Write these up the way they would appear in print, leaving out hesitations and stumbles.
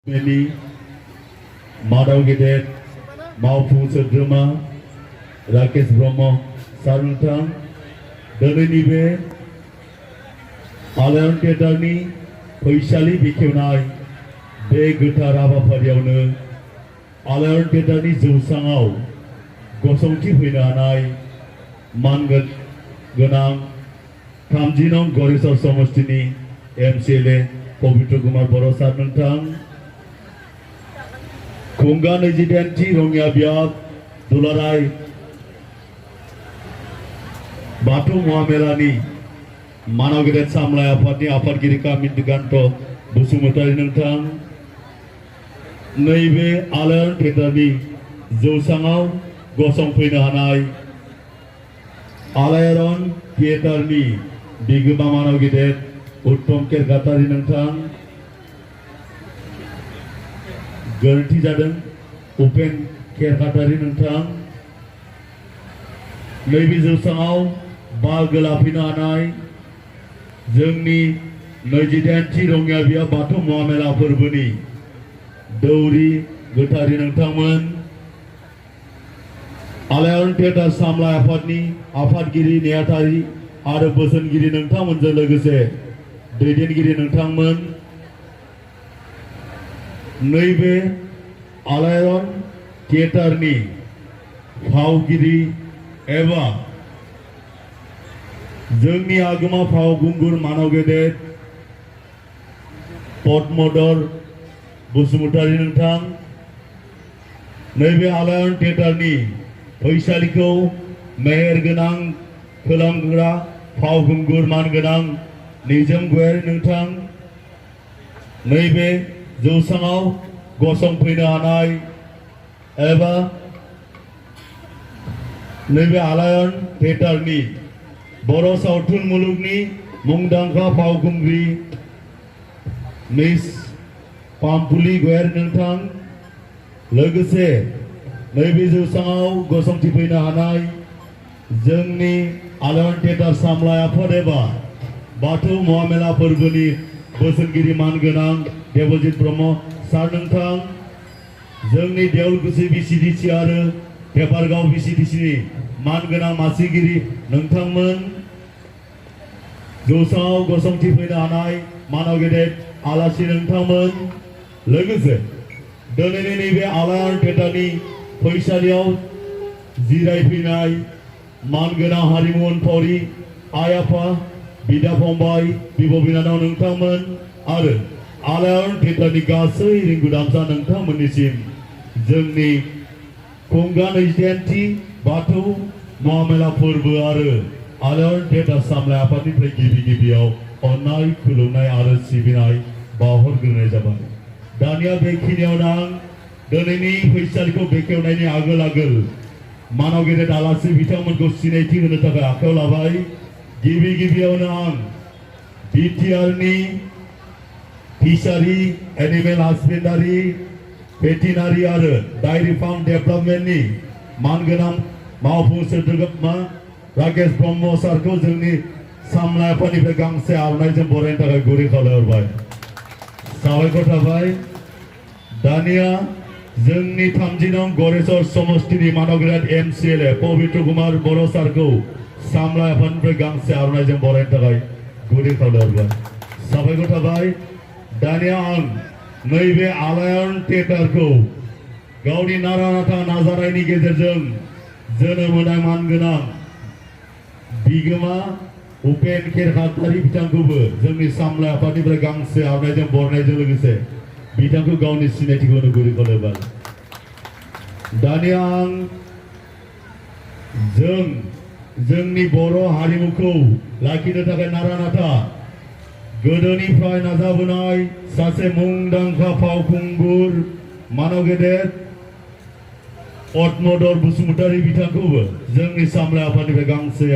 Many Madhav Gedet, Maupung Sodrama, Rakesh Brahma, Sarunthang, Donani be Alayan Theaterni Faisali Beखेवनाय बे गोथार हाबाफारियावनो Alayan Theaterनि जौसाङाव गसंथि फैनो हानाय मान गोनां 30 नं गरेस्वर समष्टिनि MCLA पवित्र कुमार बर' सारनोंथां खुंगा 28थि रङिया बियाब दुलाराय बाथौ महामेलानि मानव गेदेर सामलाय आफादनि आफादगिरि कामिन्दिकान्त बसुमतारी नोंथां नैबे आलायारन थिएटारनि जौसाङाव गसंफैनो हानाय आलायारन थिएटारनि बिगोमा मानव गेदेर उत्तम केरकातारी नोंथां गोरोन्थि जादों उपेन केरकातारी नोंथां नैबे जौसाङाव बाहागो लाफैनो हानाय जोंनि 28थि रङिया बियाब बाथौ महामेला फोरबोनि दौरि गोथारि नोंथांमोन आलायारन थिएटार सामलाय आफादनि आफादगिरि नेहाथारि आरो बोसोनगिरि नोंथांमोनजों लोगोसे दैदेनगिरि नोंथांमोन नैबे आलायारन थिएटारनि फावगिरि एबा जोंनि आगोमा फावखुंगुर मानव गेदेर पद्मधर बसुमतारी नोंथां नैबे आलायारन थिएटारनि फैसालिखौ मेहेर गोनां खालामग्रा फावखुंगुर मानगोनां निजोम गयारी नोंथां नैबे जौसाङाव गसंफैनो हानाय एबा नैबे आलायारन थिएटारनि बर' सावथुन मुलुगनि मुंदांखा फावखुंग्रि मिस पामपुली गयारी नोंथां लोगोसे नैबे जौसाङाव गसंथिफैनो हानाय जोंनि आलायारन थिएटार सामलाय आफाद एबा बाथौ महामेला फोरबोनि बोसोनगिरि मानगोनां देबजित ब्रह्म सार नोंथां जोंनि देउलकुसि VCDC आरो टेपारगाव VCDCनि मानगोनां मासिगिरि नोंथांमोन जौसाङाव गसंथिफैनो हानाय मानव गेदेर आलासि नोंथांमोन लोगोसे दिनैनि नैबे आलायारन थिएटारनि फैसालियाव जिरायफैनाय मानगोनां हारिमु अनफावरि आइ आफा बिदा फंबाय बिब' बिनानाव नोंथांमोन आरो आलायारन थिएटारनि गासै रिंगु दामसा नोंथांमोननिसिम जोंनि खुंगा 28थि बाथौ महामेला फोरबो आरो आलायारन थिएटार सामलाय आफादनिफ्राय गिबियाव अननाय खुलुमनाय आरो सिबिनाय बावहरग्रोनाय जाबाय दानिया बेखिनियावनो आं दिनैनि फैसालिखौ बेखेवनायनि आगोल मानव गेदेर आलासि बिथांमोनखौ सिनायथि होनो थाखाय आखायाव लाबाय गिबियावनो आं बिटिआरनि फिसारि एनिमेल हासबेन्डारि भेटेनारि आरो डायरी फार्म डेभेलपमेन्टनि मानगोनां मावफुं सोद्रोमा राकेश ब्रह्म सारखौ जोंनि सामलाय आफादनिफ्राय गांसे आर'नाइजों बरायनो थाखाय गुरै खावलायहरबाय साबायखर थाबाय दानिया जोंनि 30 नं गरेस्वर समष्टिनि मानव गेदेर MCLA पवित्र कुमार बर' सारखौ सामलाय आफादनिफ्राय गांसे आर'नाइजों बरायनो थाखाय गुरै खावलायहरबाय साबायखर थाबाय दानिया आं नैबे आलायारन थिएटारखौ गावनि नारा नाथा नाजानायनि गेजेरजों जोनोम होनाय मानगोनां बिगोमा उपेन केरकातारी बिथांखौबो जोंनि सामलाय आफादनिफ्राय गांसे आर'नाइजों बरायनायजों लोगोसे बिथांखौ गावनि सिनायथिखौ होनो गुरै खावलायबाय दानिया आं जोंनि बर' हारिमुखौ लाखिनो थाखाय नारा नाथा गोदोनिफ्राय नाजाबोनाय सासे मुंदांखा फावखुंगुर मानव गेदेर पद्मधर बसुमतारी बिथांखौबो जोंनि सामलाय आफादनिफ्राय गांसे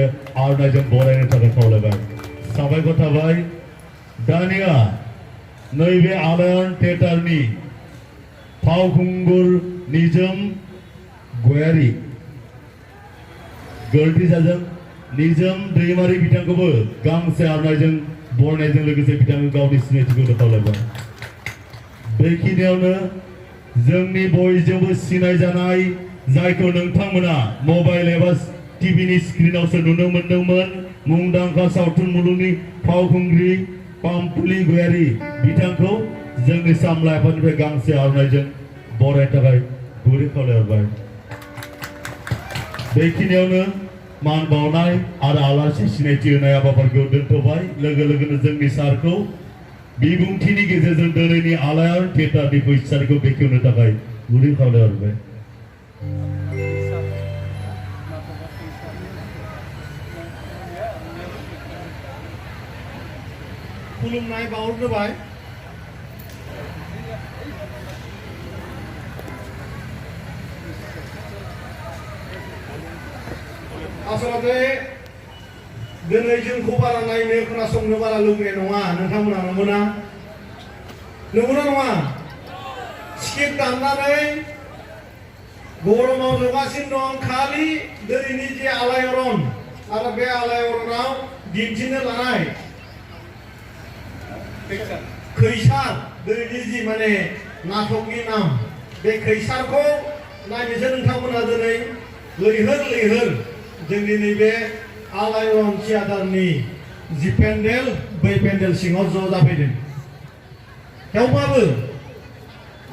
आर'नाइजों बरायनो थाखाय खावलायबाय साबायखर थाबाय दानिया नैबे आलायारन थिएटारनि फावखुंगुर निजोम गयारी गोरोन्थि जादों निजोम दैमारि बिथांखौबो गांसे आर'नाइजों बरायनायजों लोगोसे बिथांखौ गावनि सिनायथिखौ होनो खावलायबाय बेखिनियावनो जोंनि बयजोंबो सिनायजानाय जायखौ नोंथांमोना मबाइल एबा टिभिनि स्क्रिनावसो नुनो मोन्दोंमोन मुंदांखा सावथुन मुलुगनि फावखुंग्रि पामपुली गयारी बिथांखौ जोंनि सामलाय आफादनिफ्राय गांसे आर'नाइजों बरायनो थाखाय गुरै खावलायहरबाय। बेखिनियावनो मान बावनाय आरो आलासि सिनायथि होनाय हाबाफारिखौ दोनथ'बाय। लोगो लोगोनो जोंनि सारखौ बिबुंथिनि गेजेरजों दिनैनि आलायारन थियेटारनि फैसालिखौ बेखेवनो थाखाय गुरै खावलायहरबाय। खुलुमनाय बावहरबाय। आसलते दिनै जोंखौ बारा नायनो खोनासंनो बारा लुबैनाय नङा नोंथांमोना, नंगौना नङा? स्क्रिप्ट दामनानै गरमाव जगासिनो दं खालि दिनैनि जे आलायारन आरो बे आलायारनाव दिन्थिनो लानाय खैसार दिनैनि जि माने नाटकनि नाम बे खैसारखौ नायनोसो नोंथांमोना दिनै लैहोर जोंनि नैबे आलायारन थियेटारनि जि पेन्डेल बै पेन्डेल सिङाव ज' जाफैदों। थेवब्लाबो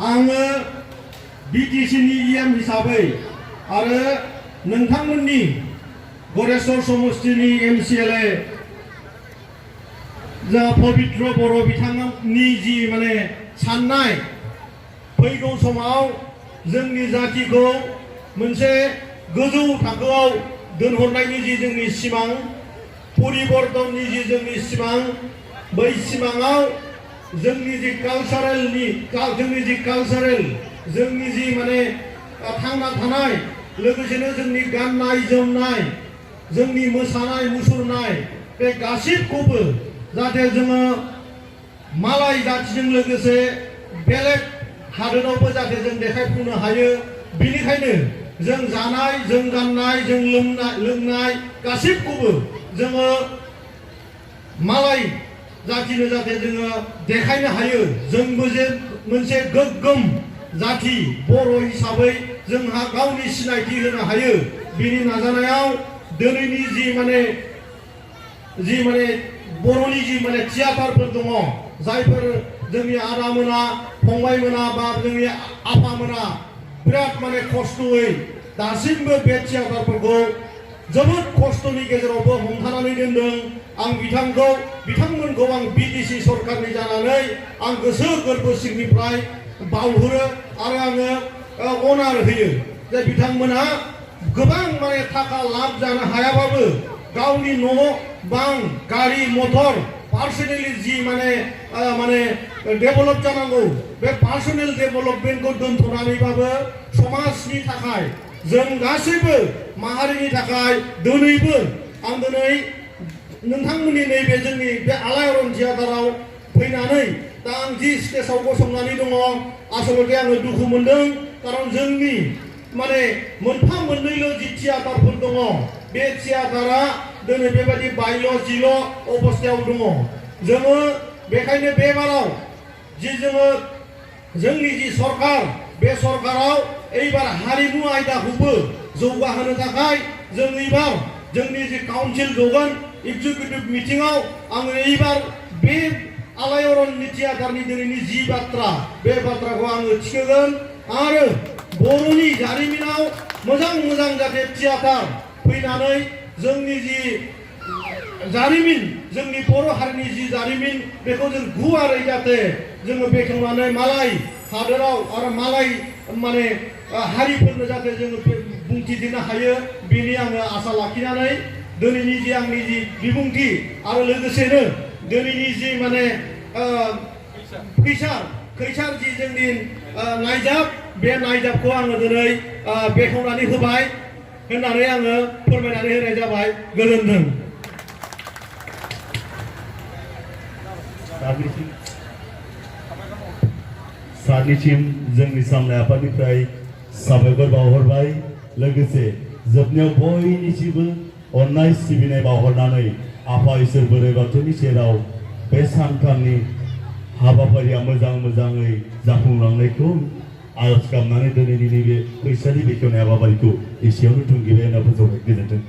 आङो बिटिसिनि इएम हिसाबै आरो नोंथांमोननि गरेस्वर समष्टिनि एमसिएलए जा पबित्र बर' बिथांनि जि माने साननाय फैगौ समाव जोंनि जातिखौ मोनसे गोजौ थाखोआव दोनहरनायनि जि जोंनि सिमां परिबर्तननि जि जोंनि सिमां बै सिमाङाव जोंनि जि कालचारेल जोंनि जि माने थांना थानाय लोगोसेनो जोंनि गाननाय जोमनाय जोंनि मोसानाय मुसुरनाय बे गासिबखौबो जाहाथे जोङो मालाय जातिजों लोगोसे बेलेग हादोरावबो जाहाथे जों देखायफुंनो हायो। बेनिखायनो जों जानाय जों गाननाय जों लोंनाय गासिबखौबो जोङो मालाय जातिनो जाहाथे जोङो देखायनो हायो। जोंबो जे मोनसे गोग्गोम जाति बर' हिसाबै जोंहा गावनि सिनायथि होनो हायो। बिनि नाजानायाव दिनैनि जि माने बर'नि जि माने थियाटारफोर दङ जायफोर जोंनि आदामोना फंबायमोना बा जोंनि आफामोना बिराद माने खस्थ'यै दासिमबो बे थियाटारफोरखौ जोबोद खस्थ'नि गेजेरावबो हमथानानै दोनदों। आं बिथांमोनखौ आं बिटिसि सरकारनि जानानै आं गोसो गोरबो सिंनिफ्राय बावहरो आरो आङो अनार होयो जे बिथांमोना गोबां माने थाखा लाब जानो हायाबाबो गावनि न' बां गारि मटर पार्सनेलि जि माने डेभेलप जानांगौ बे पार्सनेल डेभेलपमेन्टखौ दोनथ'नानैबाबो समाजनि थाखाय जों गासैबो माहारिनि थाखाय दिनैबो आं दिनै नोंथांमोननि नैबे जोंनि बे आलायारन थियेटाराव फैनानै दा आं जि स्टेजआव गसंनानै दङ आसलते आङो दुखु मोनदों। खारन जोंनि माने मोनफा मोननैल' जि थियेटारफोर दङ बे थियेटारा दिनै बेबायदि बायल' जिल' अबस्थायाव दङ। जोङो बेखायनो बे बाराव जि जोङो जोंनि जि सरकार बे सरकाराव एबार हारिमु आयदाखौबो जौगाहोनो थाखाय जों एबार जोंनि जि काउन्सिल जगोन एग्जिकिउटिभ मिटिंआव आङो एबार बे आलायारन थियेटारनि दिनैनि जि बाथ्रा बे बाथ्राखौ आङो थिखोगोन आरो बर'नि जारिमिनाव मोजां जाहाथे थियेटार फैनानै जोंनि जि जारिमिन जोंनि बर' हारिनि जि जारिमिन बेखौ जों गुवारै जाहाथे जोङो बेखेवनानै मालाय हादोराव आरो मालाय माने हारिफोरनो जाहाथे जोङो बुंथिदिनो हायो बेनि आङो आसा लाखिनानै दिनैनि जि आंनि जि बिबुंथि आरो लोगोसेनो दिनैनि जि माने खैसार जि जोंनि नायजाब बे नायजाबखौ आङो दिनै बेखेवनानै होबाय होननानै आङो फोरमायनानै होनाय जाबाय। गोजोनथों। सारनिसिम जोंनि सामलाय आफादनिफ्राय साबायखर बावहरबाय। लोगोसे जोबनायाव बयनिसिमबो अननाय सिबिनाय बावहरनानै आफा इसोर बोराइ बाथौनि सेराव बे सानखालनि हाबाफारिया मोजाङै जाफुंलांनायखौ आरज गाबनानै दिनैनि नैबे फैसालि बेखेवनाय हाबाफारिखौ एसेयावनो थुंगेबाय होनना फोजोबबाय। गोजोन्थों।